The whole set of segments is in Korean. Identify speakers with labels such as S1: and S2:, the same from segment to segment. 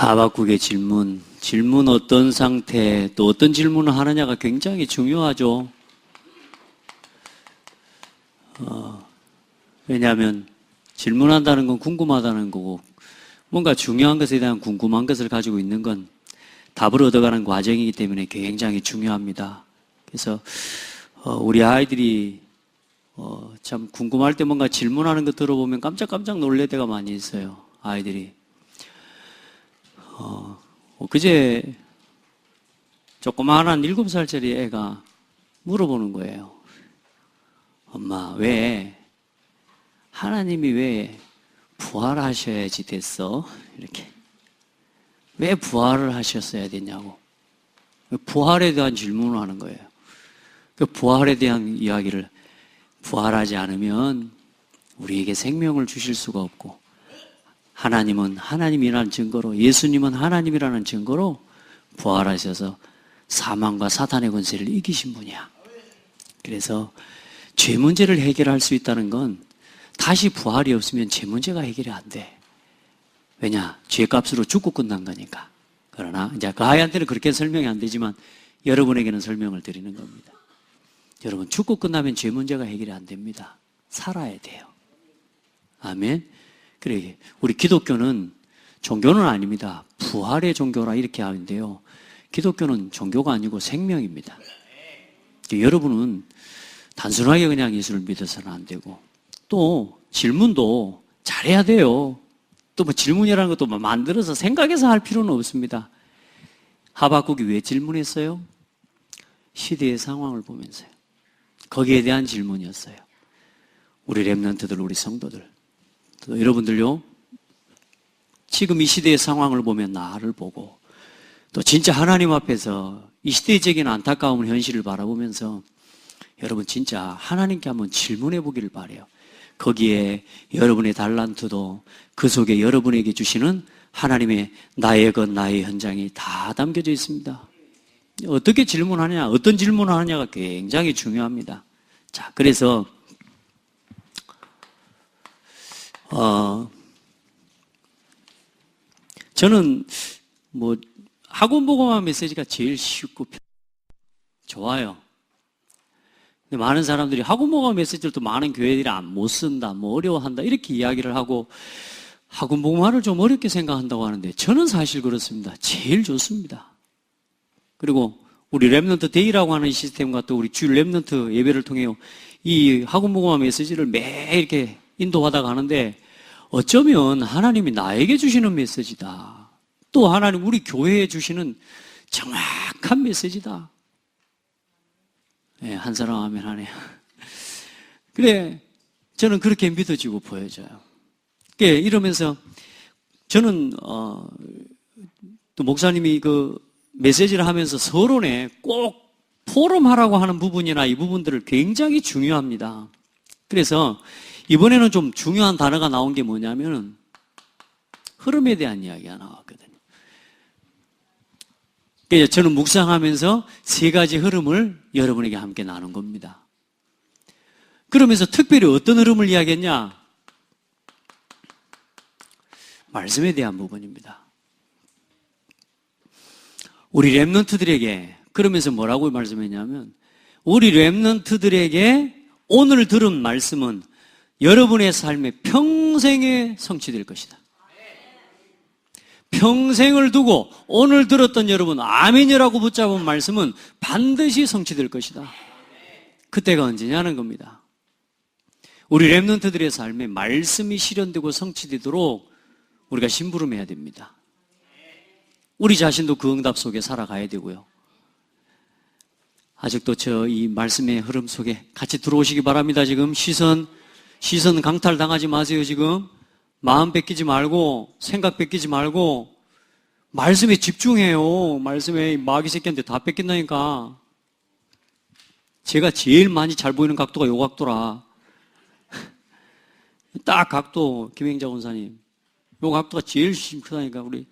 S1: 하박국의 질문 어떤 상태, 또 어떤 질문을 하느냐가 굉장히 중요하죠. 왜냐하면 질문한다는 건 궁금하다는 거고, 뭔가 중요한 것에 대한 궁금한 것을 가지고 있는 건 답을 얻어가는 과정이기 때문에 굉장히 중요합니다. 그래서 우리 아이들이 참 궁금할 때 뭔가 질문하는 거 들어보면 깜짝깜짝 놀랄 때가 많이 있어요. 아이들이. 그제 조그마한 7살짜리 애가 물어보는 거예요. 엄마, 하나님이 왜 부활하셔야지 됐어? 이렇게. 왜 부활을 하셨어야 되냐고. 부활에 대한 질문을 하는 거예요. 그 부활에 대한 이야기를, 부활하지 않으면 우리에게 생명을 주실 수가 없고, 하나님은 하나님이라는 증거로, 예수님은 하나님이라는 증거로 부활하셔서 사망과 사탄의 권세를 이기신 분이야. 그래서 죄 문제를 해결할 수 있다는 건 다시 부활이 없으면 죄 문제가 해결이 안 돼. 왜냐? 죄값으로 죽고 끝난 거니까. 그러나 이제 그 아이한테는 그렇게 설명이 안 되지만 여러분에게는 설명을 드리는 겁니다. 여러분, 죽고 끝나면 죄 문제가 해결이 안 됩니다. 살아야 돼요. 아멘. 그래, 우리 기독교는 종교는 아닙니다. 부활의 종교라 이렇게 하는데요. 기독교는 종교가 아니고 생명입니다. 여러분은 단순하게 그냥 예수를 믿어서는 안 되고, 또 질문도 잘해야 돼요. 또 뭐 질문이라는 것도 뭐 만들어서 생각해서 할 필요는 없습니다. 하박국이 왜 질문했어요? 시대의 상황을 보면서요. 거기에 대한 질문이었어요. 우리 렘넌트들, 우리 성도들, 또 여러분들요, 지금 이 시대의 상황을 보면 나를 보고, 또 진짜 하나님 앞에서 이 시대적인 안타까운 현실을 바라보면서 여러분 진짜 하나님께 한번 질문해 보기를 바라요. 거기에 여러분의 달란트도, 그 속에 여러분에게 주시는 하나님의 나의 것, 나의 현장이 다 담겨져 있습니다. 어떻게 질문하느냐, 어떤 질문을 하느냐가 굉장히 중요합니다. 자, 그래서 저는 뭐 학원복음화 메시지가 제일 쉽고 좋아요. 근데 많은 사람들이 학원복음화 메시지를 또 많은 교회들이 못 쓴다, 뭐 어려워한다 이렇게 이야기를 하고 학원복음화를 좀 어렵게 생각한다고 하는데 저는 사실 그렇습니다. 제일 좋습니다. 그리고 우리 렘넌트 데이라고 하는 시스템과 또 우리 주 렘넌트 예배를 통해 이 학원복음화 메시지를 매일 이렇게 인도하다가 하는데 어쩌면 하나님이 나에게 주시는 메시지다. 또 하나님 우리 교회에 주시는 정확한 메시지다. 네, 한 사람 아멘 하네요. 그래, 저는 그렇게 믿어지고 보여져요. 이러면서 저는 또 목사님이 그 메시지를 하면서 서론에 꼭 포럼하라고 하는 부분이나 이 부분들을 굉장히 중요합니다. 그래서 이번에는 좀 중요한 단어가 나온 게 뭐냐면은 흐름에 대한 이야기가 나왔거든요. 그래서 저는 묵상하면서 3가지 흐름을 여러분에게 함께 나눈 겁니다. 그러면서 특별히 어떤 흐름을 이야기했냐? 말씀에 대한 부분입니다. 우리 렘넌트들에게, 그러면서 뭐라고 말씀했냐면 우리 렘넌트들에게 오늘 들은 말씀은 여러분의 삶의 평생에 성취될 것이다. 평생을 두고 오늘 들었던 여러분 아멘이라고 붙잡은 말씀은 반드시 성취될 것이다. 그때가 언제냐는 겁니다. 우리 렘넌트들의 삶에 말씀이 실현되고 성취되도록 우리가 심부름해야 됩니다. 우리 자신도 그 응답 속에 살아가야 되고요. 아직도 저 이 말씀의 흐름 속에 같이 들어오시기 바랍니다. 지금 시선 강탈 당하지 마세요. 지금 마음 뺏기지 말고 생각 뺏기지 말고 말씀에 집중해요. 말씀에 마귀 새끼한테 다 뺏긴다니까. 제가 제일 많이 잘 보이는 각도가 요 각도라. 딱 각도, 김행자 원사님. 요 각도가 제일 크다니까. 우리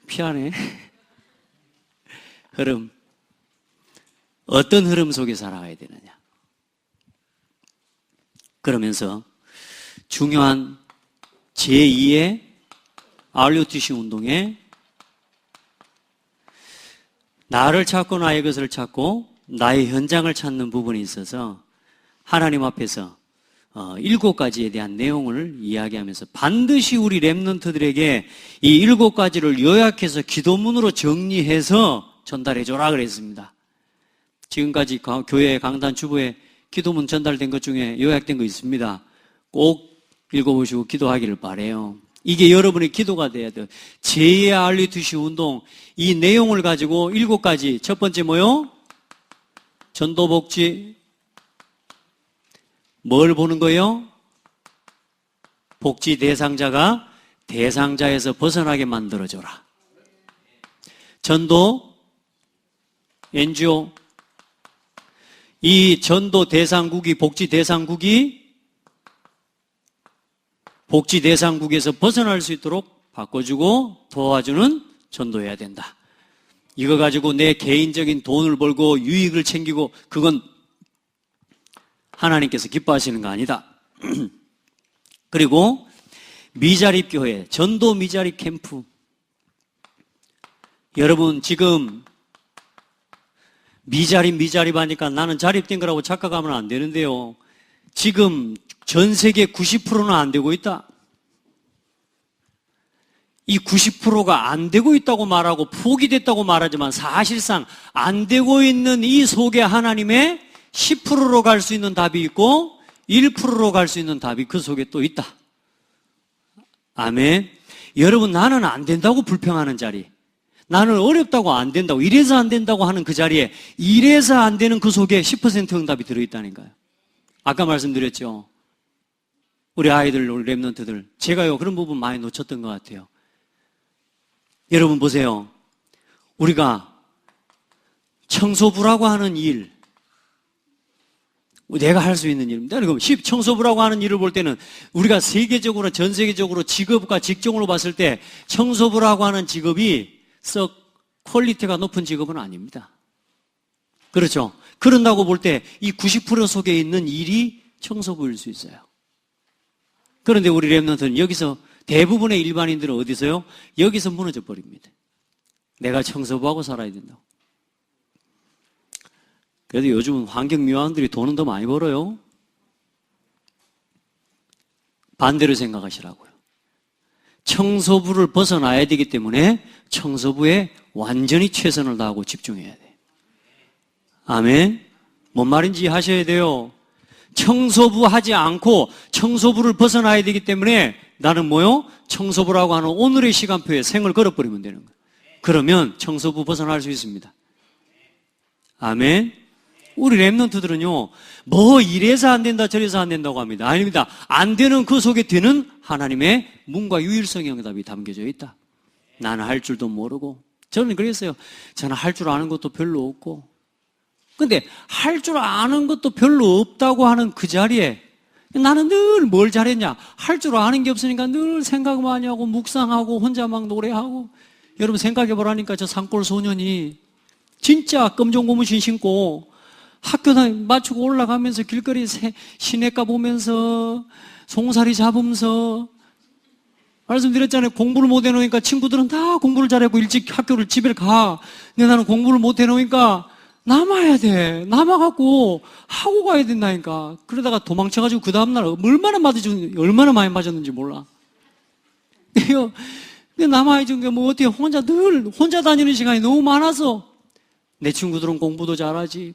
S1: 피하네. 흐름. 어떤 흐름 속에 살아가야 되느냐. 그러면서 중요한 제2의 RUTC 운동의 나를 찾고 나의 것을 찾고 나의 현장을 찾는 부분이 있어서 하나님 앞에서 7가지에 대한 내용을 이야기하면서 반드시 우리 렘넌트들에게 이 7가지를 요약해서 기도문으로 정리해서 전달해줘라 그랬습니다. 지금까지 교회 강단 주보에 기도문 전달된 것 중에 요약된 거 있습니다. 꼭 읽어보시고 기도하기를 바라요. 이게 여러분의 기도가 돼야 돼요. 제2의 알리투시 운동, 이 내용을 가지고 7가지. 첫 번째 뭐요? 전도복지. 뭘 보는 거예요? 복지 대상자가 대상자에서 벗어나게 만들어줘라. 전도, NGO. 이 전도 대상국이, 복지 대상국에서 벗어날 수 있도록 바꿔주고 도와주는 전도해야 된다. 이거 가지고 내 개인적인 돈을 벌고 유익을 챙기고 그건 하나님께서 기뻐하시는 거 아니다. 그리고 미자립 교회, 전도 미자립 캠프. 여러분 지금 미자립 하니까 나는 자립된 거라고 착각하면 안 되는데요. 지금 전 세계 90%는 안 되고 있다. 이 90%가 안 되고 있다고 말하고 포기됐다고 말하지만 사실상 안 되고 있는 이 속에 하나님의 10%로 갈 수 있는 답이 있고 1%로 갈 수 있는 답이 그 속에 또 있다. 아멘. 여러분 나는 안 된다고 불평하는 자리, 나는 어렵다고 안 된다고, 이래서 안 된다고 하는 그 자리에 이래서 안 되는 그 속에 10% 응답이 들어있다니까요. 아까 말씀드렸죠. 우리 아이들, 우리 렘넌트들, 제가요 그런 부분 많이 놓쳤던 것 같아요. 여러분 보세요. 우리가 청소부라고 하는 일, 내가 할 수 있는 일입니다. 그럼 청소부라고 하는 일을 볼 때는 우리가 세계적으로, 전 세계적으로 직업과 직종으로 봤을 때 청소부라고 하는 직업이 썩 퀄리티가 높은 직업은 아닙니다. 그렇죠? 그런다고 볼 때 이 90% 속에 있는 일이 청소부일 수 있어요. 그런데 우리 렘넌트는 여기서 대부분의 일반인들은 어디서요? 여기서 무너져 버립니다. 내가 청소부하고 살아야 된다고. 그래도 요즘은 환경미화원들이 돈은 더 많이 벌어요. 반대로 생각하시라고요. 청소부를 벗어나야 되기 때문에 청소부에 완전히 최선을 다하고 집중해야 돼요. 아멘. 뭔 말인지 하셔야 돼요. 청소부 하지 않고 청소부를 벗어나야 되기 때문에 나는 뭐요? 청소부라고 하는 오늘의 시간표에 생을 걸어버리면 되는 거예요. 그러면 청소부 벗어날 수 있습니다. 아멘. 우리 렘넌트들은요, 뭐 이래서 안 된다 저래서 안 된다고 합니다. 아닙니다. 안 되는 그 속에 되는 하나님의 문과 유일성의 응답이 담겨져 있다. 나는 할 줄도 모르고. 저는 그랬어요. 저는 할 줄 아는 것도 별로 없고. 근데 할 줄 아는 것도 별로 없다고 하는 그 자리에 나는 늘 뭘 잘했냐? 할 줄 아는 게 없으니까 늘 생각 많이 하고 묵상하고 혼자 막 노래하고. 여러분 생각해 보라니까 저 산골 소년이 진짜 검정 고무신 신고 학교 마치고 올라가면서 길거리 시냇가 보면서 송사리 잡으면서 말씀드렸잖아요. 공부를 못 해놓으니까 친구들은 다 공부를 잘하고 일찍 학교를 집에 가. 근데 나는 공부를 못 해놓으니까 남아야 돼. 남아갖고 하고 가야 된다니까. 그러다가 도망쳐가지고 그 다음날 얼마나 많이 맞았는지 몰라. 근데 남아야지. 뭐 어떻게 늘 혼자 다니는 시간이 너무 많아서 내 친구들은 공부도 잘하지.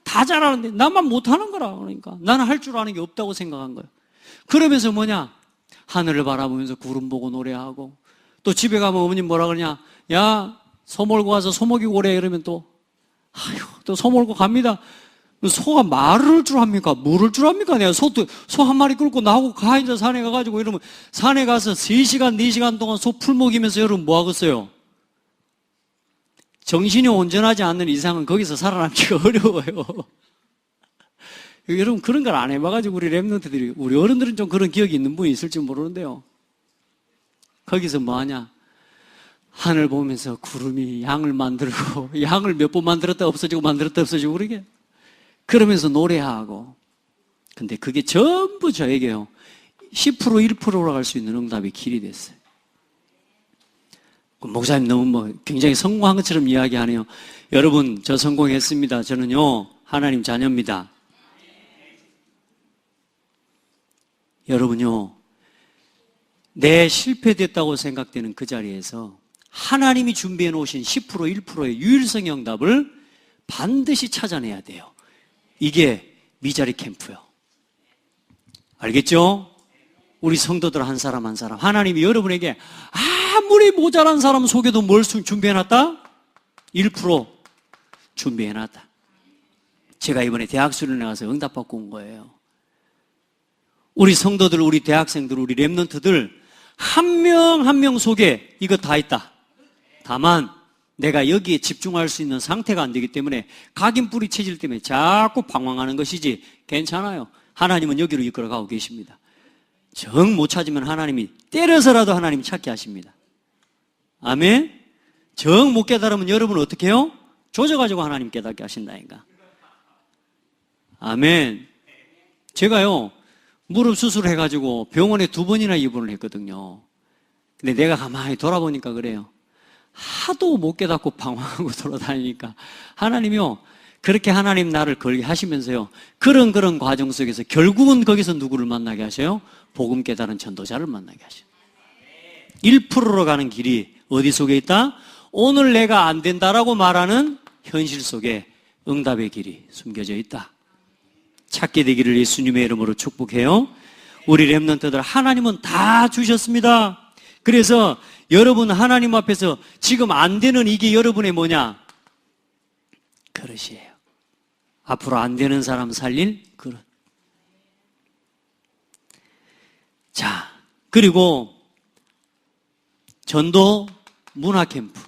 S1: 다 잘하는데 나만 못하는 거라. 그러니까 나는 할 줄 아는 게 없다고 생각한 거예요. 그러면서 뭐냐? 하늘을 바라보면서 구름 보고 노래하고, 또 집에 가면 어머님 뭐라 그러냐? 야, 소 몰고 가서 소 먹이고 오래. 이러면 또 또 소 몰고 갑니다. 소가 말을 줄 합니까? 물을 줄 합니까? 내가 소 한 마리 끌고 나하고 가, 이제 산에 가가지고. 이러면 산에 가서 3시간, 4시간 동안 소 풀 먹이면서 여러분 뭐 하겠어요? 정신이 온전하지 않는 이상은 거기서 살아남기가 어려워요. 여러분 그런 걸 안 해봐가지고 우리 렘넌트들이, 우리 어른들은 좀 그런 기억이 있는 분이 있을지 모르는데요. 거기서 뭐 하냐? 하늘 보면서 구름이 양을 만들고, 양을 몇 번 만들었다 없어지고 만들었다 없어지고 그러게. 그러면서 노래하고. 근데 그게 전부 저에게요 10% 1%로 갈 수 있는 응답의 길이 됐어요. 목사님 너무 굉장히 성공한 것처럼 이야기하네요. 여러분, 저 성공했습니다. 저는요, 하나님 자녀입니다. 여러분요, 내 실패됐다고 생각되는 그 자리에서 하나님이 준비해 놓으신 10%, 1%의 유일성 응답을 반드시 찾아내야 돼요. 이게 미자리 캠프요. 알겠죠? 우리 성도들 한 사람 한 사람, 하나님이 여러분에게 아무리 모자란 사람 속에도 뭘 준비해놨다? 1% 준비해놨다. 제가 이번에 대학 수련회 가서 응답받고 온 거예요. 우리 성도들, 우리 대학생들, 우리 랩런트들 한 명 한 명 속에 이거 다 있다. 다만 내가 여기에 집중할 수 있는 상태가 안 되기 때문에 각인뿌리 체질 때문에 자꾸 방황하는 것이지 괜찮아요. 하나님은 여기로 이끌어가고 계십니다. 정 못 찾으면 하나님이 때려서라도 하나님이 찾게 하십니다. 아멘? 정 못 깨달으면 여러분 어떻게 해요? 조져가지고 하나님 깨닫게 하신다니까. 아멘. 제가요, 무릎 수술해가지고 병원에 2번이나 입원을 했거든요. 근데 내가 가만히 돌아보니까 그래요. 하도 못 깨닫고 방황하고 돌아다니니까 하나님이요, 그렇게 하나님 나를 걸게 하시면서요, 그런 과정 속에서 결국은 거기서 누구를 만나게 하셔요? 복음 깨달은 전도자를 만나게 하셔요. 1%로 가는 길이 어디 속에 있다? 오늘 내가 안 된다라고 말하는 현실 속에 응답의 길이 숨겨져 있다. 찾게 되기를 예수님의 이름으로 축복해요. 우리 렘넌트들 하나님은 다 주셨습니다. 그래서 여러분 하나님 앞에서 지금 안 되는 이게 여러분의 뭐냐? 그릇이에요. 앞으로 안 되는 사람 살릴 그릇. 자, 그리고 전도 문화 캠프.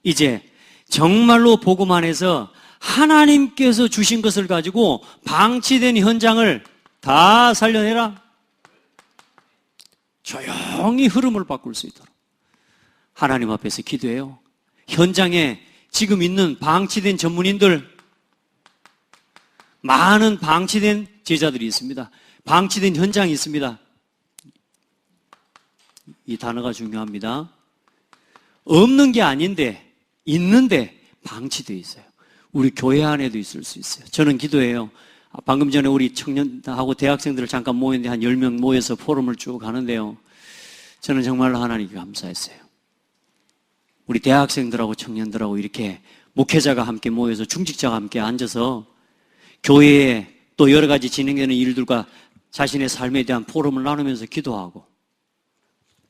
S1: 이제 정말로 복음 안에서 하나님께서 주신 것을 가지고 방치된 현장을 다 살려내라. 조용히 흐름을 바꿀 수 있도록 하나님 앞에서 기도해요. 현장에 지금 있는 방치된 전문인들, 많은 방치된 제자들이 있습니다. 방치된 현장이 있습니다. 이 단어가 중요합니다. 없는 게 아닌데 있는데 방치되어 있어요. 우리 교회 안에도 있을 수 있어요. 저는 기도해요. 방금 전에 우리 청년하고 대학생들을 잠깐 모였는데 한 10명 모여서 포럼을 쭉 하는데요. 저는 정말로 하나님께 감사했어요. 우리 대학생들하고 청년들하고 이렇게 목회자가 함께 모여서 중직자가 함께 앉아서 교회에 또 여러 가지 진행되는 일들과 자신의 삶에 대한 포럼을 나누면서 기도하고,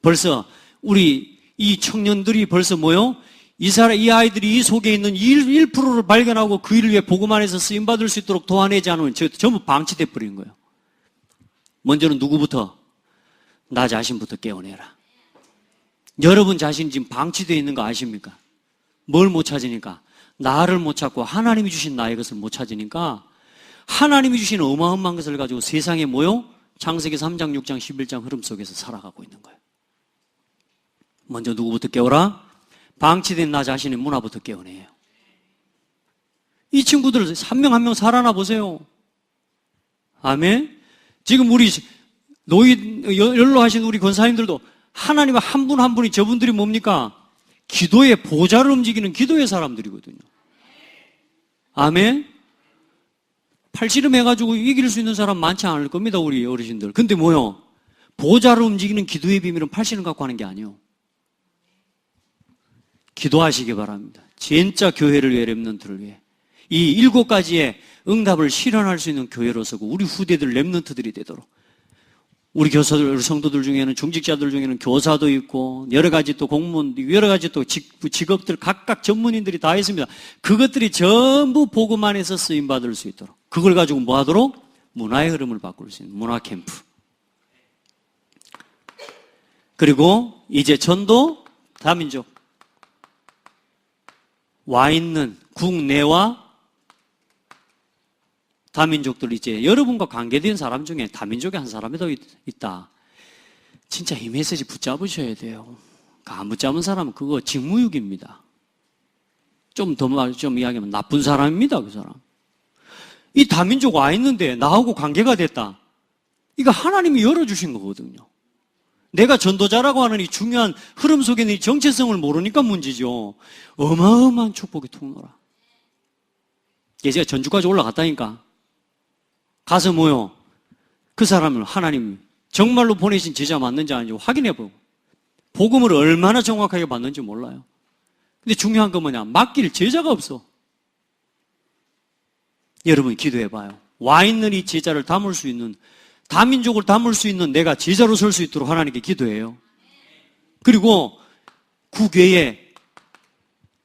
S1: 벌써 우리 이 청년들이 벌써 뭐요? 이 아이들이 이 속에 있는 1%를 발견하고 그 일을 위해 복음 안에서 쓰임받을 수 있도록 도와내지 않으면 전부 방치돼 버린 거예요. 먼저는 누구부터? 나 자신부터 깨어내라. 여러분 자신 지금 방치되어 있는 거 아십니까? 뭘 못 찾으니까? 나를 못 찾고 하나님이 주신 나의 것을 못 찾으니까 하나님이 주신 어마어마한 것을 가지고 세상에 뭐요? 창세기 3장, 6장, 11장 흐름 속에서 살아가고 있는 거예요. 먼저 누구부터 깨워라? 방치된 나 자신의 문화부터 깨어내요. 이 친구들 한 명 한 명 살아나 보세요. 아멘. 지금 우리 연로하신 우리 권사님들도 하나님 한 분 한 분이 저분들이 뭡니까? 기도의 보좌를 움직이는 기도의 사람들이거든요. 아멘. 팔씨름 해가지고 이길 수 있는 사람 많지 않을 겁니다, 우리 어르신들. 근데 뭐요? 보좌를 움직이는 기도의 비밀은 팔씨름 갖고 하는 게 아니에요. 기도하시기 바랍니다. 진짜 교회를 위해, 렘넌트를 위해. 이 7가지의 응답을 실현할 수 있는 교회로서 우리 후대들 렘넌트들이 되도록. 우리 교사들, 성도들 중에는, 중직자들 중에는 교사도 있고, 여러 가지 또 공무원, 여러 가지 또 직업들, 각각 전문인들이 다 있습니다. 그것들이 전부 복음 안에서 쓰임받을 수 있도록. 그걸 가지고 뭐 하도록? 문화의 흐름을 바꿀 수 있는 문화 캠프. 그리고 이제 전도 다민족. 와 있는 국내와 다민족들, 이제 여러분과 관계된 사람 중에 다민족의 한 사람이 더 있다. 진짜 이 메시지 붙잡으셔야 돼요. 안 붙잡은 사람은 그거 직무유기입니다. 좀 이야기하면 나쁜 사람입니다, 그 사람. 이 다민족 와 있는데 나하고 관계가 됐다. 이거 하나님이 열어주신 거거든요. 내가 전도자라고 하는 이 중요한 흐름 속에 있는 이 정체성을 모르니까 문제죠. 어마어마한 축복의 통로라. 제가 전주까지 올라갔다니까. 가서 뭐요? 그 사람을 하나님 정말로 보내신 제자 맞는지 아닌지 확인해보고 복음을 얼마나 정확하게 받는지 몰라요. 근데 중요한 건 뭐냐? 맡길 제자가 없어. 여러분 기도해봐요. 와 있는 이 제자를 담을 수 있는, 다민족을 담을 수 있는 내가 제자로 설 수 있도록 하나님께 기도해요. 그리고 국외에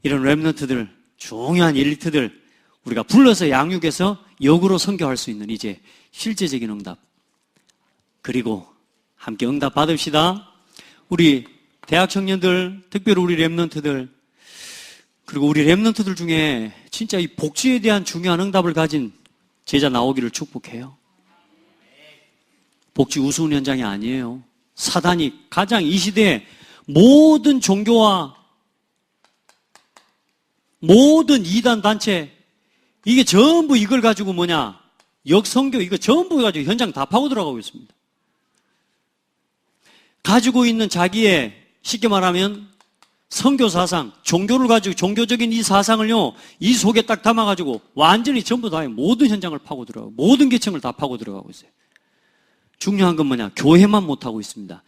S1: 이런 렘넌트들, 중요한 엘리트들 우리가 불러서 양육해서 역으로 선교할 수 있는 이제 실제적인 응답. 그리고 함께 응답 받읍시다. 우리 대학 청년들, 특별히 우리 렘넌트들, 그리고 우리 렘넌트들 중에 진짜 이 복지에 대한 중요한 응답을 가진 제자 나오기를 축복해요. 복지 우스운 현장이 아니에요. 사단이 가장 이 시대에 모든 종교와 모든 이단 단체 이게 전부 이걸 가지고 뭐냐? 역성교 이거 전부 가지고 현장 다 파고 들어가고 있습니다. 가지고 있는 자기의 쉽게 말하면 선교 사상, 종교를 가지고 종교적인 이 사상을요, 이 속에 딱 담아가지고 완전히 전부 다 모든 현장을 파고 들어가고 모든 계층을 다 파고 들어가고 있어요. 중요한 건 뭐냐? 교회만 못하고 있습니다.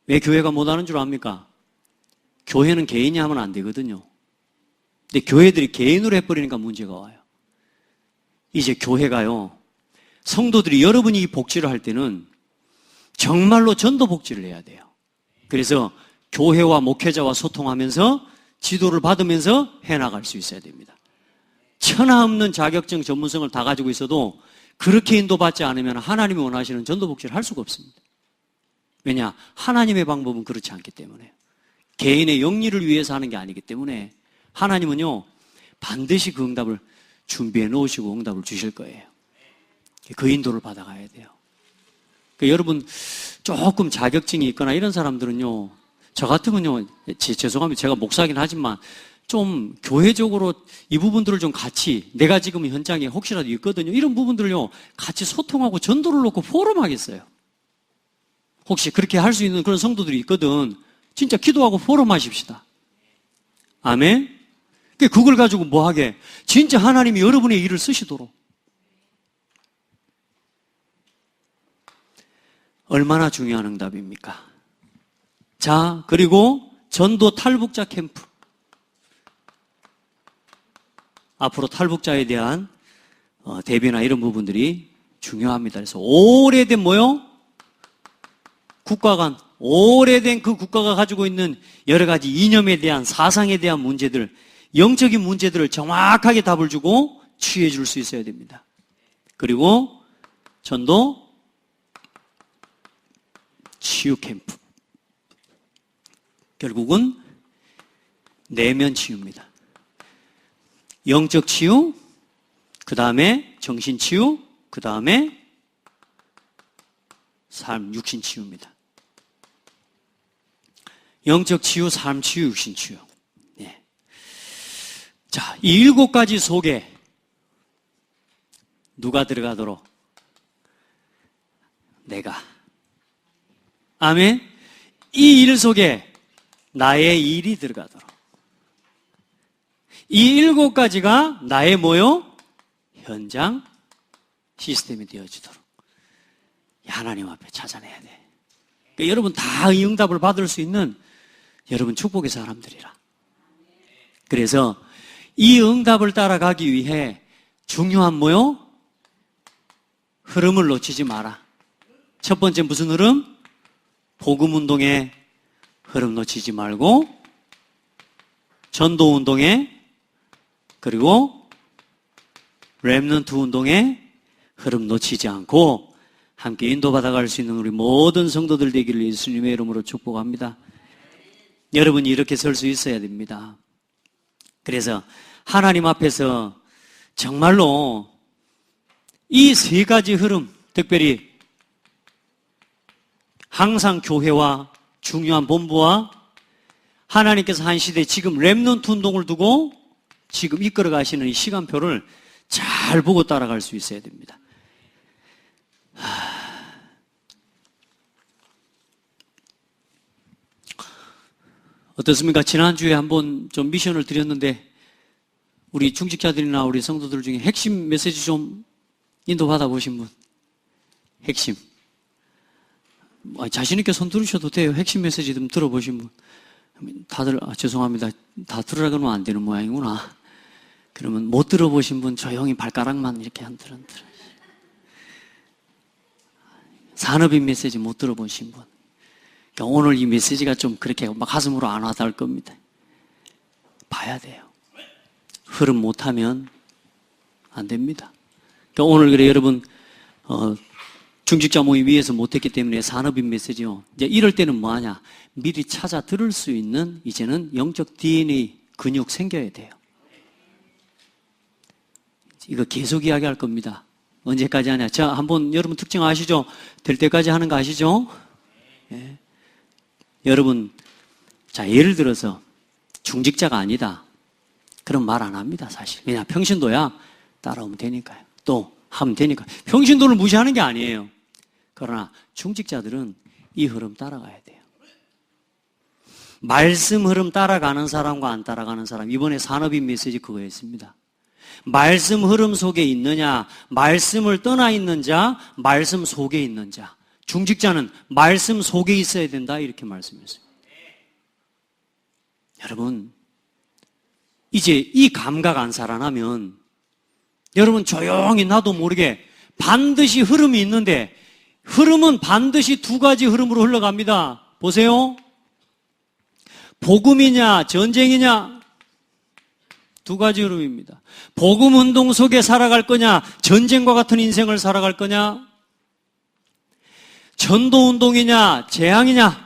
S1: 왜 교회가 못하는 줄 압니까? 교회는 개인이 하면 안 되거든요. 근데 교회들이 개인으로 해버리니까 문제가 와요. 이제 교회가요, 성도들이 여러분이 이 복지를 할 때는 정말로 전도 복지를 해야 돼요. 그래서 교회와 목회자와 소통하면서 지도를 받으면서 해나갈 수 있어야 됩니다. 천하 없는 자격증 전문성을 다 가지고 있어도 그렇게 인도받지 않으면 하나님이 원하시는 전도 복지를 할 수가 없습니다. 왜냐? 하나님의 방법은 그렇지 않기 때문에. 개인의 영리를 위해서 하는 게 아니기 때문에 하나님은요, 반드시 그 응답을 준비해 놓으시고 응답을 주실 거예요. 그 인도를 받아가야 돼요. 그러니까 여러분, 조금 자격증이 있거나 이런 사람들은요, 저 같으면요, 죄송합니다. 제가 목사긴 하지만 좀 교회적으로 이 부분들을 좀 같이, 내가 지금 현장에 혹시라도 있거든요. 이런 부분들을요, 같이 소통하고 전도를 놓고 포럼하겠어요. 혹시 그렇게 할 수 있는 그런 성도들이 있거든. 진짜 기도하고 포럼하십시다. 아멘? 그걸 가지고 뭐 하게? 진짜 하나님이 여러분의 일을 쓰시도록. 얼마나 중요한 응답입니까? 자, 그리고 전도 탈북자 캠프. 앞으로 탈북자에 대한 대비나 이런 부분들이 중요합니다. 그래서 오래된 뭐요? 국가 간, 오래된 그 국가가 가지고 있는 여러 가지 이념에 대한, 사상에 대한 문제들, 영적인 문제들을 정확하게 답을 주고 취해 줄 수 있어야 됩니다. 그리고 전도 치유 캠프. 결국은 내면 치유입니다. 영적 치유, 그 다음에 정신 치유, 그 다음에 삶, 육신 치유입니다. 영적 치유, 삶 치유, 육신 치유. 네. 자, 이 7가지 속에 누가 들어가도록? 내가. 아멘. 이 일 속에 나의 일이 들어가도록. 이 7가지가 나의 뭐요? 현장 시스템이 되어지도록 하나님 앞에 찾아내야 돼. 그러니까 여러분 다 이 응답을 받을 수 있는 여러분 축복의 사람들이라. 그래서 이 응답을 따라가기 위해 중요한 뭐요? 흐름을 놓치지 마라. 첫 번째 무슨 흐름? 복음운동의 흐름 놓치지 말고, 전도운동의, 그리고 렘넌트 운동의 흐름 놓치지 않고 함께 인도받아갈 수 있는 우리 모든 성도들 되기를 예수님의 이름으로 축복합니다. 여러분이 이렇게 설 수 있어야 됩니다. 그래서 하나님 앞에서 정말로 이 3가지 흐름, 특별히 항상 교회와 중요한 본부와 하나님께서 한 시대에 지금 렘넌트 운동을 두고 지금 이끌어 가시는 이 시간표를 잘 보고 따라갈 수 있어야 됩니다. 어떻습니까? 지난주에 한번 좀 미션을 드렸는데 우리 중직자들이나 우리 성도들 중에 핵심 메시지 좀 인도받아 보신 분? 핵심. 자신 있게 손 들으셔도 돼요. 핵심 메시지 좀 들어보신 분. 다들 죄송합니다. 다 들으라고는 안 되는 모양이구나. 그러면 못 들어보신 분 조용히 발가락만 이렇게 흔들흔들. 산업인 메시지 못 들어보신 분. 그러니까 오늘 이 메시지가 좀 그렇게 막 가슴으로 안 와닿을 겁니다. 봐야 돼요. 흐름 못하면 안 됩니다. 그러니까 오늘 그래 여러분 중직자 모임 위에서 못했기 때문에 산업인 메시지요. 이제 이럴 때는 뭐하냐? 미리 찾아 들을 수 있는 이제는 영적 DNA 근육 생겨야 돼요. 이거 계속 이야기할 겁니다. 언제까지 하냐? 자, 한번 여러분 특징 아시죠? 될 때까지 하는 거 아시죠? 예. 여러분, 자, 예를 들어서 중직자가 아니다. 그럼 말 안 합니다, 사실. 그냥 평신도야 따라오면 되니까요. 또 하면 되니까. 평신도를 무시하는 게 아니에요. 그러나 중직자들은 이 흐름 따라가야 돼요. 말씀 흐름 따라가는 사람과 안 따라가는 사람. 이번에 산업인 메시지 그거였습니다. 말씀 흐름 속에 있느냐, 말씀을 떠나 있는 자, 말씀 속에 있는 자. 중직자는 말씀 속에 있어야 된다 이렇게 말씀했어요. 여러분, 이제 이 감각 안 살아나면 여러분 조용히 나도 모르게 반드시 흐름이 있는데 흐름은 반드시 두 가지 흐름으로 흘러갑니다. 보세요. 복음이냐 전쟁이냐 두 가지 흐름입니다. 복음 운동 속에 살아갈 거냐 전쟁과 같은 인생을 살아갈 거냐 전도 운동이냐 재앙이냐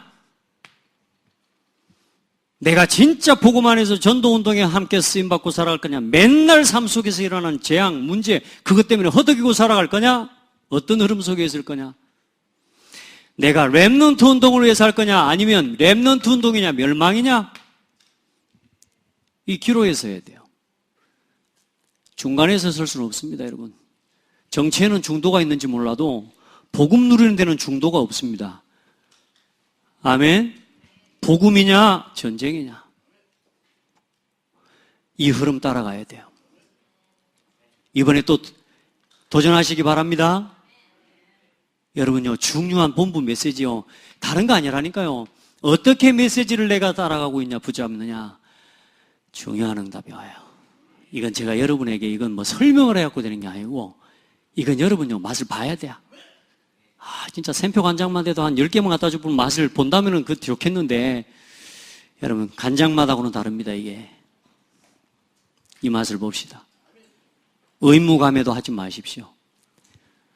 S1: 내가 진짜 복음 안에서 전도 운동에 함께 쓰임받고 살아갈 거냐 맨날 삶 속에서 일어나는 재앙 문제 그것 때문에 허덕이고 살아갈 거냐 어떤 흐름 속에 있을 거냐 내가 렘넌트 운동을 위해서 할 거냐 아니면 렘넌트 운동이냐 멸망이냐 이 기로에 서야 돼요. 중간에서 설 수는 없습니다. 여러분 정치에는 중도가 있는지 몰라도 복음 누리는 데는 중도가 없습니다. 아멘. 복음이냐 전쟁이냐 이 흐름 따라가야 돼요. 이번에 또 도전하시기 바랍니다. 여러분요 중요한 본부 메시지요 다른 거 아니라니까요. 어떻게 메시지를 내가 따라가고 있냐 붙잡느냐 중요한 응답이 와요. 이건 제가 여러분에게 이건 뭐 설명을 해갖고 되는 게 아니고 이건 여러분요 맛을 봐야 돼요. 진짜 샘표 간장만 돼도 한 10개만 갖다 주면 맛을 본다면은 그 좋겠는데 여러분 간장맛하고는 다릅니다. 이게 이 맛을 봅시다. 의무감에도 하지 마십시오.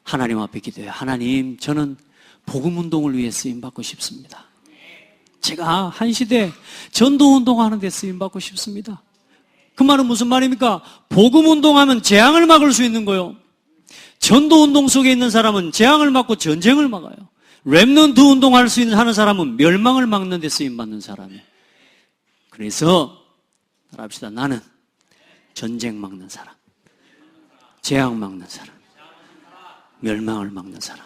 S1: 하나님 앞에 기도해요. 하나님 저는 복음 운동을 위해 쓰임받고 싶습니다. 제가 한 시대 전도 운동하는 데 쓰임받고 싶습니다. 그 말은 무슨 말입니까? 복음 운동하면 재앙을 막을 수 있는 거예요. 전도 운동 속에 있는 사람은 재앙을 막고 전쟁을 막아요. 렘넌트 운동할 수 있는 하는 사람은 멸망을 막는 데 쓰임받는 사람이에요. 그래서 따라합시다. 나는 전쟁 막는 사람, 재앙 막는 사람, 멸망을 막는 사람.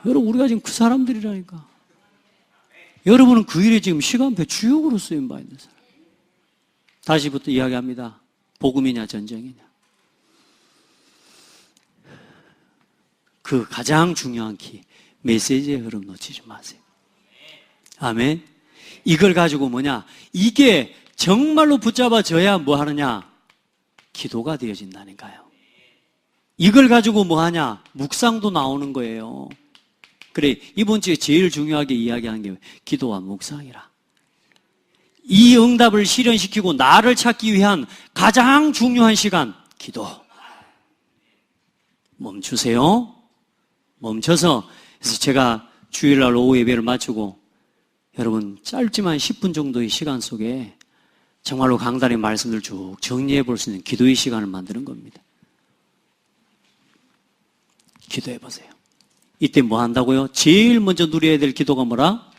S1: 여러분 우리가 지금 그 사람들이라니까. 여러분은 그 일에 지금 시간표 주역으로 쓰임받는 사람. 다시부터 이야기합니다. 복음이냐 전쟁이냐. 그 가장 중요한 키, 메시지의 흐름 놓치지 마세요. 아멘. 이걸 가지고 뭐냐? 이게 정말로 붙잡아져야 뭐 하느냐? 기도가 되어진다니까요. 이걸 가지고 뭐 하냐? 묵상도 나오는 거예요. 그래, 이번 주에 제일 중요하게 이야기하는 게 기도와 묵상이라. 이 응답을 실현시키고 나를 찾기 위한 가장 중요한 시간, 기도. 멈추세요. 멈춰서 그래서 제가 주일날 오후 예배를 마치고 여러분 짧지만 10분 정도의 시간 속에 정말로 강단의 말씀을 쭉 정리해 볼 수 있는 기도의 시간을 만드는 겁니다. 기도해 보세요. 이때 뭐 한다고요? 제일 먼저 누려야 될 기도가 뭐라?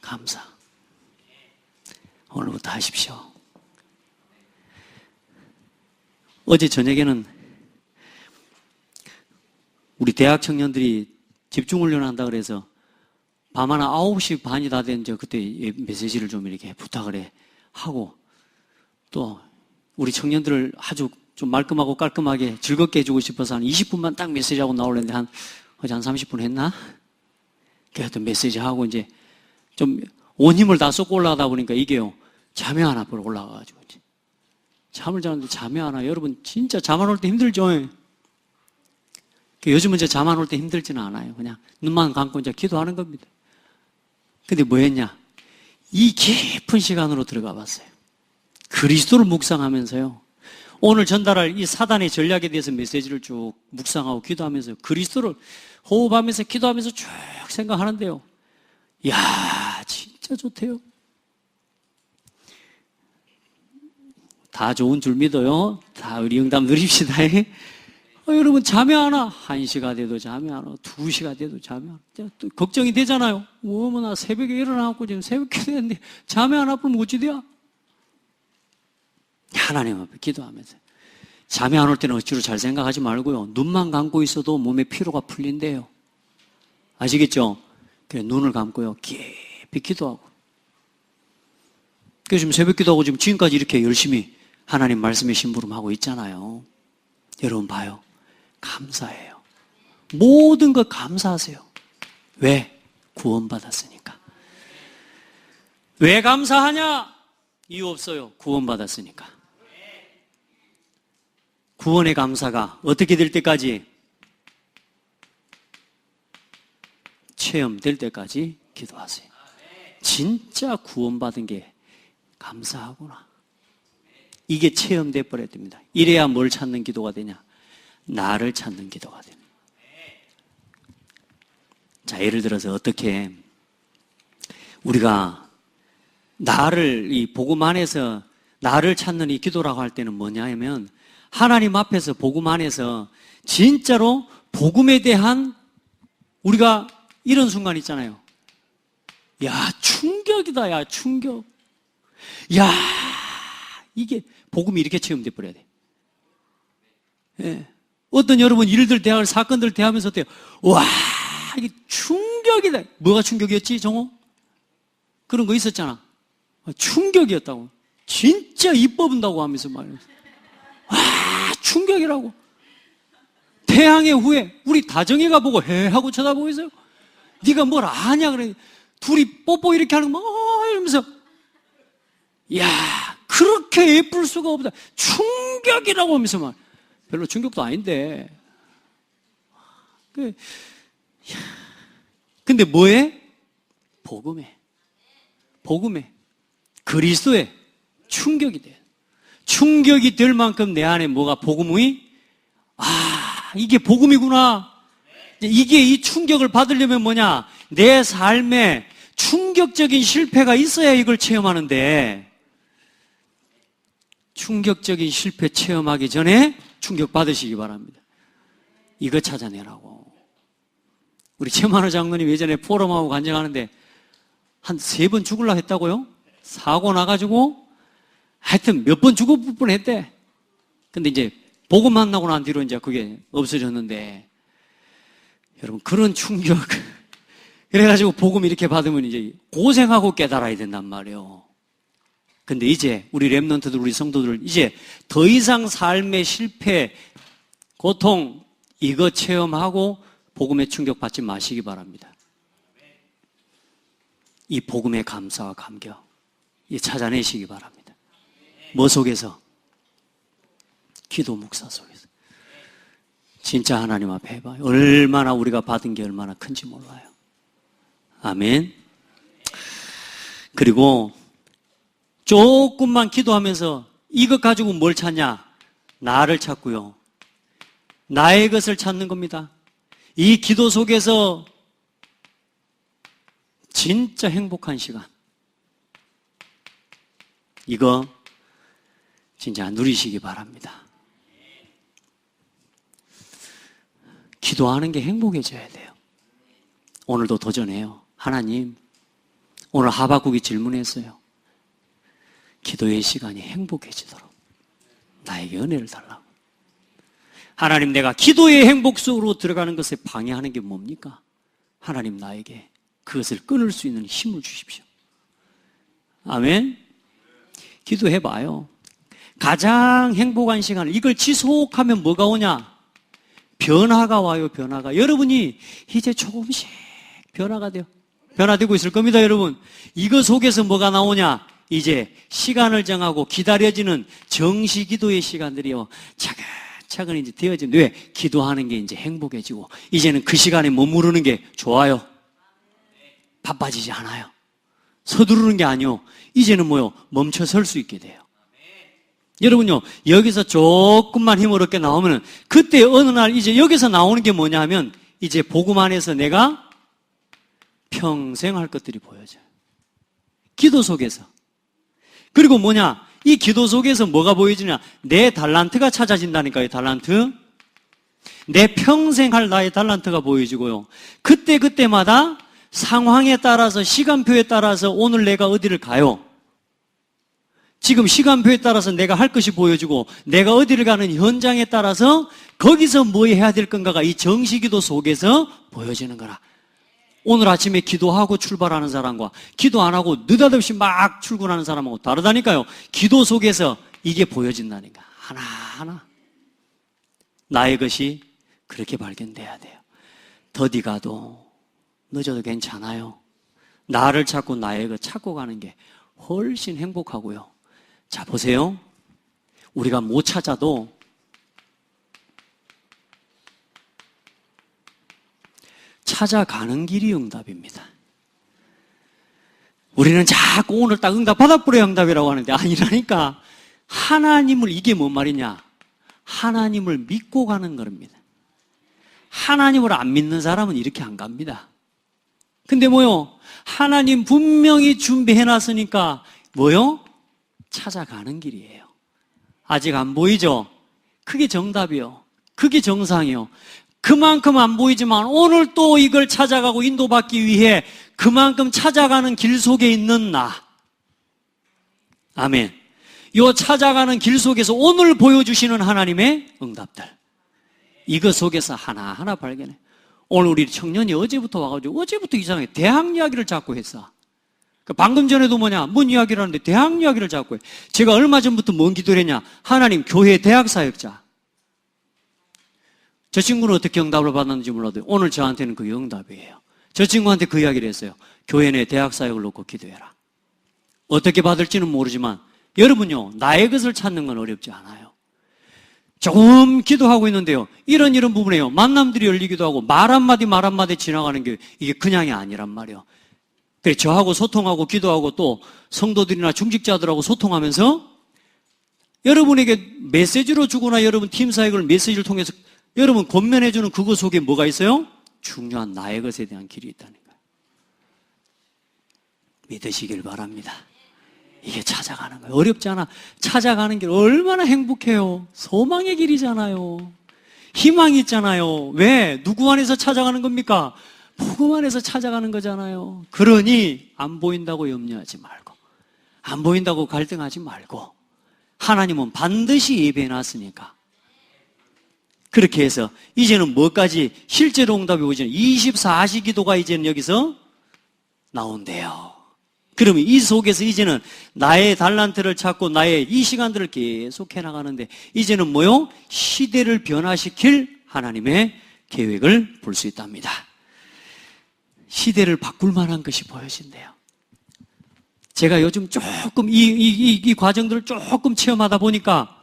S1: 감사. 오늘부터 하십시오. 어제 저녁에는 우리 대학 청년들이 집중훈련을 한다 그래서 밤 하나 9시 반이 다 된 그때 메시지를 좀 이렇게 부탁을 하고, 또 우리 청년들을 아주 좀 말끔하고 깔끔하게 즐겁게 해주고 싶어서 한 20분만 딱 메시지하고 나오려는데 어제 한 30분 했나? 그래도 메시지하고 이제 좀 온 힘을 다 쏟고 올라가다 보니까 이게요, 잠이 안 와, 올라가가지고. 이제. 잠을 자는데 잠이 안 와. 여러분, 진짜 잠 안 올 때 힘들죠? 요즘은 잠 안 올 때 힘들지는 않아요. 그냥 눈만 감고 이제 기도하는 겁니다. 근데 뭐 했냐? 이 깊은 시간으로 들어가 봤어요. 그리스도를 묵상하면서요. 오늘 전달할 이 사단의 전략에 대해서 메시지를 쭉 묵상하고 기도하면서 그리스도를 호흡하면서 기도하면서 쭉 생각하는데요. 이야, 진짜 좋대요. 다 좋은 줄 믿어요. 다 의리응답 누립시다. 여러분, 잠이 안 와. 1시가 돼도 잠이 안 와. 2시가 돼도 잠이 안 와. 또 걱정이 되잖아요. 어머나, 새벽에 일어나고 지금 새벽에 됐는데 잠이 안 와. 그럼 어찌 돼야? 하나님 앞에 기도하면서. 잠이 안 올 때는 어찌로 잘 생각하지 말고요. 눈만 감고 있어도 몸에 피로가 풀린대요. 아시겠죠? 그래, 눈을 감고요. 깊이 기도하고. 그래서 지금 새벽 기도하고 지금까지 이렇게 열심히 하나님 말씀에 심부름하고 있잖아요. 여러분 봐요. 감사해요. 모든 것 감사하세요. 왜? 구원받았으니까. 왜 감사하냐? 이유 없어요. 구원받았으니까. 구원의 감사가 어떻게 될 때까지? 체험될 때까지 기도하세요. 진짜 구원받은 게 감사하구나. 이게 체험돼 버려야 됩니다. 이래야 뭘 찾는 기도가 되냐? 나를 찾는 기도가 됩니다. 자, 예를 들어서 어떻게 우리가 나를 이 복음 안에서 나를 찾는 이 기도라고 할 때는 뭐냐 하면 하나님 앞에서 복음 안에서 진짜로 복음에 대한 우리가 이런 순간 있잖아요. 야, 충격이다. 야, 충격. 야, 이게 복음이 이렇게 체험돼 버려야 돼. 예. 어떤 여러분 일들 대할 사건들 대하면서 어때요? 와, 이게 충격이다. 뭐가 충격이었지, 정호? 그런 거 있었잖아. 충격이었다고. 진짜 입 뽑은다고 하면서 말이야. 와, 충격이라고. 태양의 후예. 우리 다정이가 보고 해 하고 쳐다보고 있어요. 네가 뭘 아냐 그래. 둘이 뽀뽀 이렇게 하는 거 이러면서 야, 그렇게 예쁠 수가 없다. 충격이라고 하면서 말. 별로 충격도 아닌데. 근데 뭐해? 복음에. 복음에. 그리스도에 충격이 돼. 충격이 될 만큼 내 안에 뭐가 복음이? 아, 이게 복음이구나. 이게 이 충격을 받으려면 뭐냐? 내 삶에 충격적인 실패가 있어야 이걸 체험하는데 충격적인 실패 체험하기 전에 충격 받으시기 바랍니다. 이거 찾아내라고. 우리 최만호 장로님 예전에 포럼하고 간증하는데 한 3번 죽으려고 했다고요? 사고 나가지고 하여튼 몇 번 죽을 뻔했대. 근데 이제 복음 만나고 난 뒤로 이제 그게 없어졌는데 여러분 그런 충격 그래가지고 복음 이렇게 받으면 이제 고생하고 깨달아야 된단 말이에요. 근데 이제 우리 렘넌트들 우리 성도들 이제 더 이상 삶의 실패 고통 이거 체험하고 복음의 충격 받지 마시기 바랍니다. 이 복음의 감사와 감격 이 찾아내시기 바랍니다. 뭐 속에서? 기도 묵사 속에서. 진짜 하나님 앞에 해봐요. 얼마나 우리가 받은 게 얼마나 큰지 몰라요. 아멘. 그리고 조금만 기도하면서 이것 가지고 뭘 찾냐? 나를 찾고요. 나의 것을 찾는 겁니다. 이 기도 속에서 진짜 행복한 시간. 이거 진짜 누리시기 바랍니다. 기도하는 게 행복해져야 돼요. 오늘도 도전해요. 하나님, 오늘 하박국이 질문했어요. 기도의 시간이 행복해지도록 나에게 은혜를 달라고. 하나님, 내가 기도의 행복 속으로 들어가는 것에 방해하는 게 뭡니까? 하나님 나에게 그것을 끊을 수 있는 힘을 주십시오. 아멘. 기도해봐요. 가장 행복한 시간을 이걸 지속하면 뭐가 오냐? 변화가 와요. 변화가. 여러분이 이제 조금씩 변화가 돼요. 변화되고 있을 겁니다. 여러분. 이거 속에서 뭐가 나오냐? 이제 시간을 정하고 기다려지는 정시 기도의 시간들이요, 차근차근 이제 되어지는. 왜? 기도하는 게 이제 행복해지고 이제는 그 시간에 머무르는 게 좋아요. 바빠지지 않아요. 서두르는 게 아니요, 이제는 뭐요? 멈춰 설 수 있게 돼요. 여러분요, 여기서 조금만 힘을 얻게 나오면은 그때 어느 날 이제 여기서 나오는 게 뭐냐 하면 이제 복음 안에서 내가 평생 할 것들이 보여져요. 기도 속에서. 그리고 뭐냐? 이 기도 속에서 뭐가 보여지냐? 내 달란트가 찾아진다니까요. 달란트. 내 평생 할 나의 달란트가 보여지고요. 그때마다 상황에 따라서, 시간표에 따라서 오늘 내가 어디를 가요? 지금 시간표에 따라서 내가 할 것이 보여지고, 내가 어디를 가는 현장에 따라서 거기서 뭐 해야 될 건가가 이 정시기도 속에서 보여지는 거라. 오늘 아침에 기도하고 출발하는 사람과 기도 안 하고 느닷없이 막 출근하는 사람하고 다르다니까요. 기도 속에서 이게 보여진다니까. 하나하나. 나의 것이 그렇게 발견돼야 돼요. 더디 가도 늦어도 괜찮아요. 나를 찾고 나의 것 찾고 가는 게 훨씬 행복하고요. 자, 보세요. 우리가 못 찾아도 찾아가는 길이 응답입니다. 우리는 자꾸 오늘 딱 응답 받아버려야 응답이라고 하는데 아니라니까. 하나님을, 이게 뭔 말이냐? 하나님을 믿고 가는 겁니다. 하나님을 안 믿는 사람은 이렇게 안 갑니다. 근데 뭐요? 하나님 분명히 준비해놨으니까 뭐요? 찾아가는 길이에요. 아직 안 보이죠? 그게 정답이요. 그게 정상이요. 그만큼 안 보이지만 오늘 또 이걸 찾아가고 인도받기 위해 그만큼 찾아가는 길 속에 있는 나. 아멘. 요 찾아가는 길 속에서 오늘 보여주시는 하나님의 응답들. 이것 속에서 하나하나 발견해. 오늘 우리 청년이 어제부터 와가지고 어제부터 이상하게 대학 이야기를 자꾸 했어. 방금 전에도 뭐냐? 뭔 이야기를 하는데 대학 이야기를 자꾸 해. 제가 얼마 전부터 뭔 기도를 했냐? 하나님, 교회 대학 사역자. 저 친구는 어떻게 응답을 받았는지 몰라도 오늘 저한테는 그게 응답이에요. 저 친구한테 그 이야기를 했어요. 교회 내 대학 사역을 놓고 기도해라. 어떻게 받을지는 모르지만 여러분요, 나의 것을 찾는 건 어렵지 않아요. 조금 기도하고 있는데요, 이런 부분에요, 만남들이 열리기도 하고 말 한마디 지나가는 게 이게 그냥이 아니란 말이에요. 그래, 저하고 소통하고 기도하고 또 성도들이나 중직자들하고 소통하면서 여러분에게 메시지로 주거나 여러분 팀 사역을 메시지를 통해서 여러분 권면해주는 그것 속에 뭐가 있어요? 중요한 나의 것에 대한 길이 있다니까요. 믿으시길 바랍니다. 이게 찾아가는 거예요. 어렵지 않아. 찾아가는 길 얼마나 행복해요. 소망의 길이잖아요. 희망이 있잖아요. 왜? 누구 안에서 찾아가는 겁니까? 복음 안에서 찾아가는 거잖아요. 그러니 안 보인다고 염려하지 말고, 안 보인다고 갈등하지 말고, 하나님은 반드시 예배해놨으니까 그렇게 해서 이제는 뭐까지 실제로 응답이 오죠? 24시 기도가 이제는 여기서 나온대요. 그러면 이 속에서 이제는 나의 달란트를 찾고 나의 이 시간들을 계속 해나가는데 이제는 뭐요? 시대를 변화시킬 하나님의 계획을 볼 수 있답니다. 시대를 바꿀 만한 것이 보여진대요. 제가 요즘 조금 이 과정들을 조금 체험하다 보니까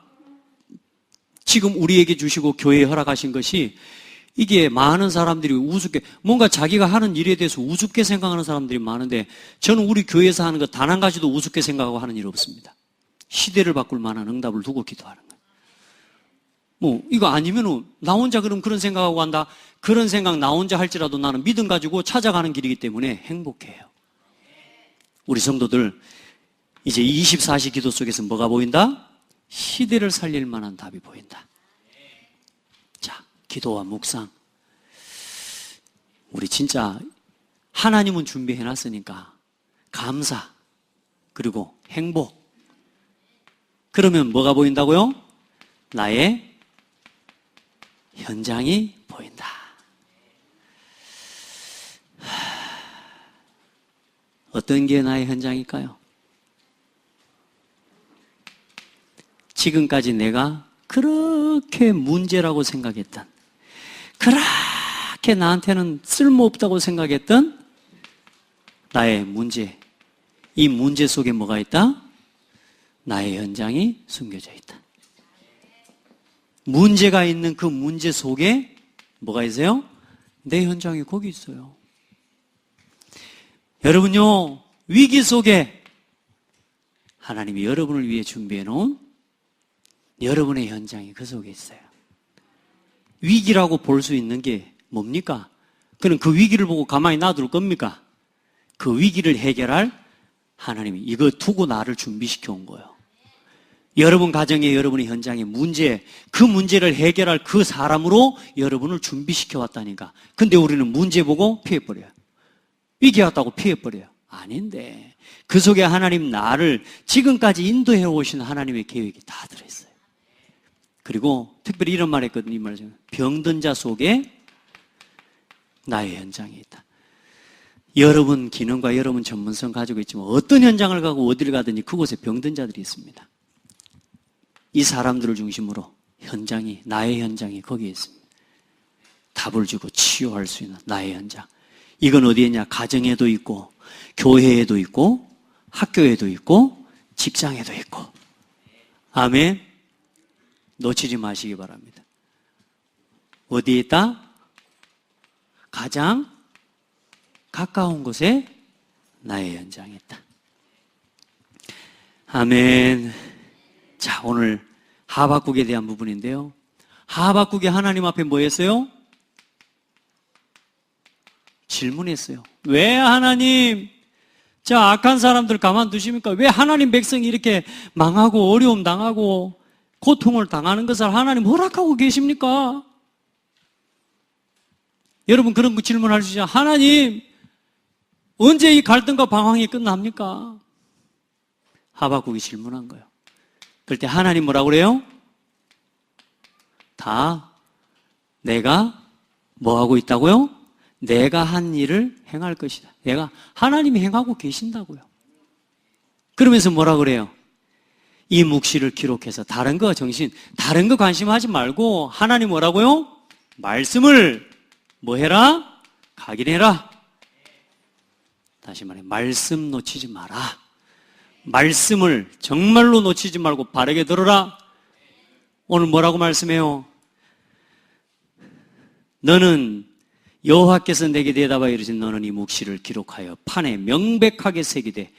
S1: 지금 우리에게 주시고 교회에 허락하신 것이 이게 많은 사람들이 우습게, 뭔가 자기가 하는 일에 대해서 우습게 생각하는 사람들이 많은데 저는 우리 교회에서 하는 거 단 한 가지도 우습게 생각하고 하는 일 없습니다. 시대를 바꿀 만한 응답을 두고 기도하는 거예요. 뭐 이거 아니면은 나 혼자 그럼 그런 생각하고 한다. 그런 생각 나 혼자 할지라도 나는 믿음 가지고 찾아가는 길이기 때문에 행복해요. 우리 성도들 이제 24시 기도 속에서 뭐가 보인다? 시대를 살릴 만한 답이 보인다. 자, 기도와 묵상. 우리 진짜 하나님은 준비해놨으니까 감사 그리고 행복. 그러면 뭐가 보인다고요? 나의 현장이 보인다. 어떤 게 나의 현장일까요? 지금까지 내가 그렇게 문제라고 생각했던, 그렇게 나한테는 쓸모없다고 생각했던 나의 문제, 이 문제 속에 뭐가 있다? 나의 현장이 숨겨져 있다. 문제가 있는 그 문제 속에 뭐가 있어요? 내 현장이 거기 있어요. 여러분요, 위기 속에 하나님이 여러분을 위해 준비해 놓은 여러분의 현장이 그 속에 있어요. 위기라고 볼 수 있는 게 뭡니까? 그럼 그 위기를 보고 가만히 놔둘 겁니까? 그 위기를 해결할 하나님이 이거 두고 나를 준비시켜 온 거예요. 여러분 가정에, 여러분의 현장에 문제, 그 문제를 해결할 그 사람으로 여러분을 준비시켜 왔다니까. 근데 우리는 문제 보고 피해버려요. 위기 왔다고 피해버려요. 아닌데 그 속에 하나님 나를 지금까지 인도해 오신 하나님의 계획이 다 들어있어요. 그리고 특별히 이런 말 했거든요. 이 말이죠. 병든 자 속에 나의 현장이 있다. 여러분 기능과 여러분 전문성 가지고 있지만 어떤 현장을 가고 어디를 가든지 그곳에 병든 자들이 있습니다. 이 사람들을 중심으로 현장이, 나의 현장이 거기에 있습니다. 답을 주고 치유할 수 있는 나의 현장. 이건 어디에 있냐? 가정에도 있고 교회에도 있고 학교에도 있고 직장에도 있고. 아멘. 놓치지 마시기 바랍니다. 어디에 있다? 가장 가까운 곳에 나의 현장이 있다. 아멘. 자, 오늘 하박국에 대한 부분인데요. 하박국이 하나님 앞에 뭐 했어요? 질문했어요. 왜 하나님, 자, 악한 사람들 가만두십니까? 왜 하나님 백성이 이렇게 망하고 어려움 당하고 고통을 당하는 것을 하나님 허락하고 계십니까? 여러분 그런 거 질문할 수 있잖아요. 하나님, 언제 이 갈등과 방황이 끝납니까? 하박국이 질문한 거예요. 그럴 때 하나님 뭐라고 그래요? 다 내가 뭐 하고 있다고요? 내가 한 일을 행할 것이다. 하나님이 행하고 계신다고요. 그러면서 뭐라 그래요? 이 묵시를 기록해서 다른 거 관심하지 말고 하나님 뭐라고요? 말씀을 뭐 해라? 각인해라. 다시 말해, 말씀 놓치지 마라. 말씀을 정말로 놓치지 말고 바르게 들어라. 오늘 뭐라고 말씀해요? 너는 여호와께서 내게 대답하여 이르신 너는 이 묵시를 기록하여 판에 명백하게 새기되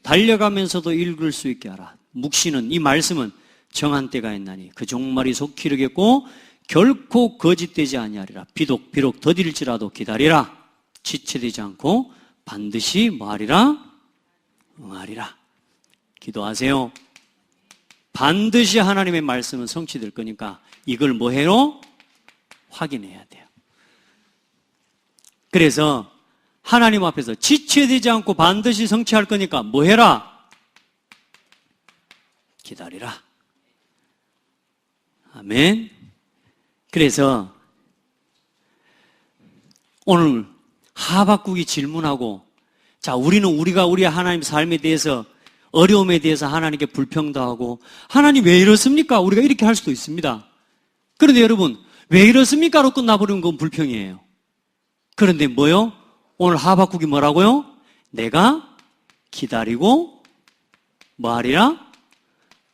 S1: 달려가면서도 읽을 수 있게 하라. 묵시는, 이 말씀은 정한 때가 있나니 그 종말이 속 기르겠고 결코 거짓되지 아니하리라. 비록 더딜지라도 기다리라. 지체되지 않고 반드시 뭐하리라? 응하리라. 기도하세요. 반드시 하나님의 말씀은 성취될 거니까 이걸 뭐해요? 확인해야 돼요. 그래서 하나님 앞에서 지체되지 않고 반드시 성취할 거니까 뭐해라? 기다리라. 아멘. 그래서 오늘 하박국이 질문하고, 자, 우리의 하나님 삶에 대해서, 어려움에 대해서 하나님께 불평도하고, 하나님 왜 이렇습니까? 우리가 이렇게 할 수도 있습니다. 그런데 여러분, 왜 이렇습니까?로 끝나버리는 건 불평이에요. 그런데 뭐요? 오늘 하박국이 뭐라고요? 내가 기다리고 뭐하리라?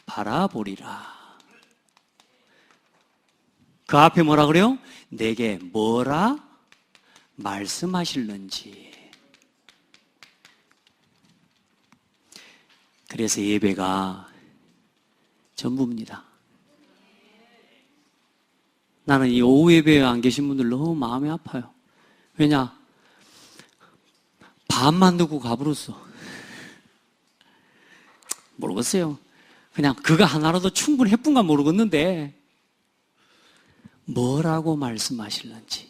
S1: 바라보리라. 그 앞에 뭐라 그래요? 내게 뭐라 말씀하실는지. 그래서 예배가 전부입니다. 나는 이 오후 예배에 안 계신 분들 너무 마음이 아파요. 왜냐? 밥만 넣고 가버렸어. 모르겠어요. 그냥 그거 하나로도 충분히 했군가 모르겠는데 뭐라고 말씀하실는지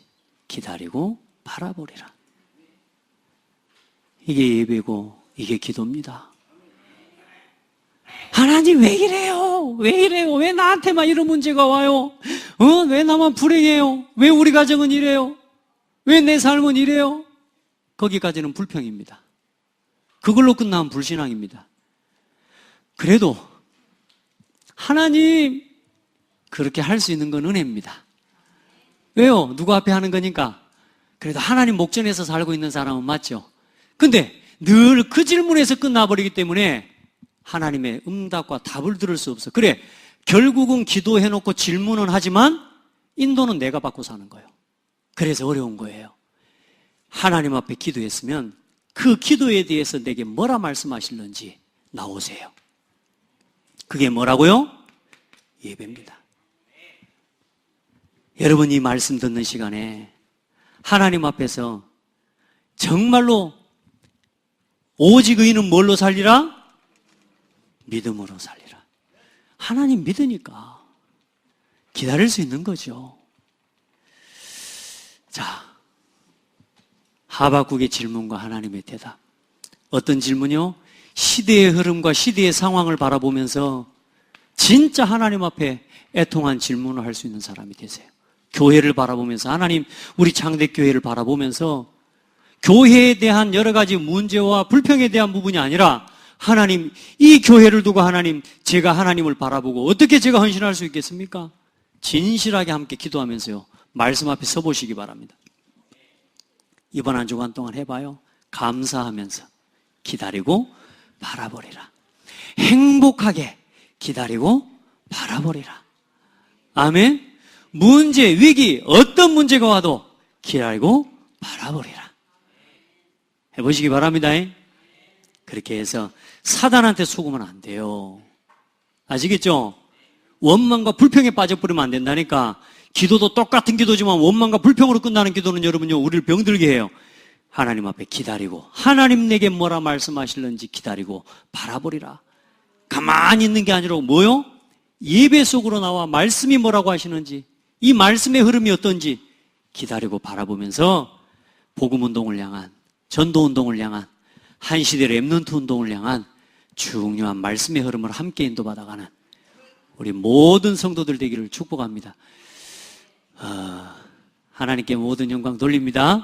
S1: 기다리고 바라보리라. 이게 예배고 이게 기도입니다. 하나님 왜 이래요? 왜 이래요? 왜 나한테만 이런 문제가 와요? 왜 나만 불행해요? 왜 우리 가정은 이래요? 왜 내 삶은 이래요? 거기까지는 불평입니다. 그걸로 끝나면 불신앙입니다. 그래도 하나님 그렇게 할 수 있는 건 은혜입니다. 왜요? 누구 앞에 하는 거니까. 그래도 하나님 목전에서 살고 있는 사람은 맞죠. 근데 늘 그 질문에서 끝나버리기 때문에 하나님의 응답과 답을 들을 수 없어. 그래, 결국은 기도해놓고 질문은 하지만 인도는 내가 받고 사는 거예요. 그래서 어려운 거예요. 하나님 앞에 기도했으면 그 기도에 대해서 내게 뭐라 말씀하실는지 나오세요. 그게 뭐라고요? 예배입니다. 여러분, 이 말씀 듣는 시간에 하나님 앞에서 정말로 오직 의인은 뭘로 살리라? 믿음으로 살리라. 하나님 믿으니까 기다릴 수 있는 거죠. 자, 하박국의 질문과 하나님의 대답. 어떤 질문이요? 시대의 흐름과 시대의 상황을 바라보면서 진짜 하나님 앞에 애통한 질문을 할 수 있는 사람이 되세요. 교회를 바라보면서, 하나님, 우리 창대교회를 바라보면서 교회에 대한 여러 가지 문제와 불평에 대한 부분이 아니라 하나님, 이 교회를 두고 하나님, 제가 하나님을 바라보고 어떻게 제가 헌신할 수 있겠습니까? 진실하게 함께 기도하면서요, 말씀 앞에 서보시기 바랍니다. 이번 한 주간 동안 해봐요. 감사하면서 기다리고 바라보리라. 행복하게 기다리고 바라보리라. 아멘. 문제, 위기, 어떤 문제가 와도 기다리고 바라보리라. 해보시기 바랍니다. 그렇게 해서 사단한테 속으면 안 돼요. 아시겠죠? 원망과 불평에 빠져버리면 안 된다니까. 기도도 똑같은 기도지만 원망과 불평으로 끝나는 기도는 여러분요, 우리를 병들게 해요. 하나님 앞에 기다리고, 하나님 내게 뭐라 말씀하실는지 기다리고 바라보리라. 가만히 있는 게 아니라 뭐요? 예배 속으로 나와 말씀이 뭐라고 하시는지, 이 말씀의 흐름이 어떤지 기다리고 바라보면서 복음운동을 향한, 전도운동을 향한, 한시대 렘넌트 운동을 향한 중요한 말씀의 흐름을 함께 인도받아가는 우리 모든 성도들 되기를 축복합니다. 하나님께 모든 영광 돌립니다.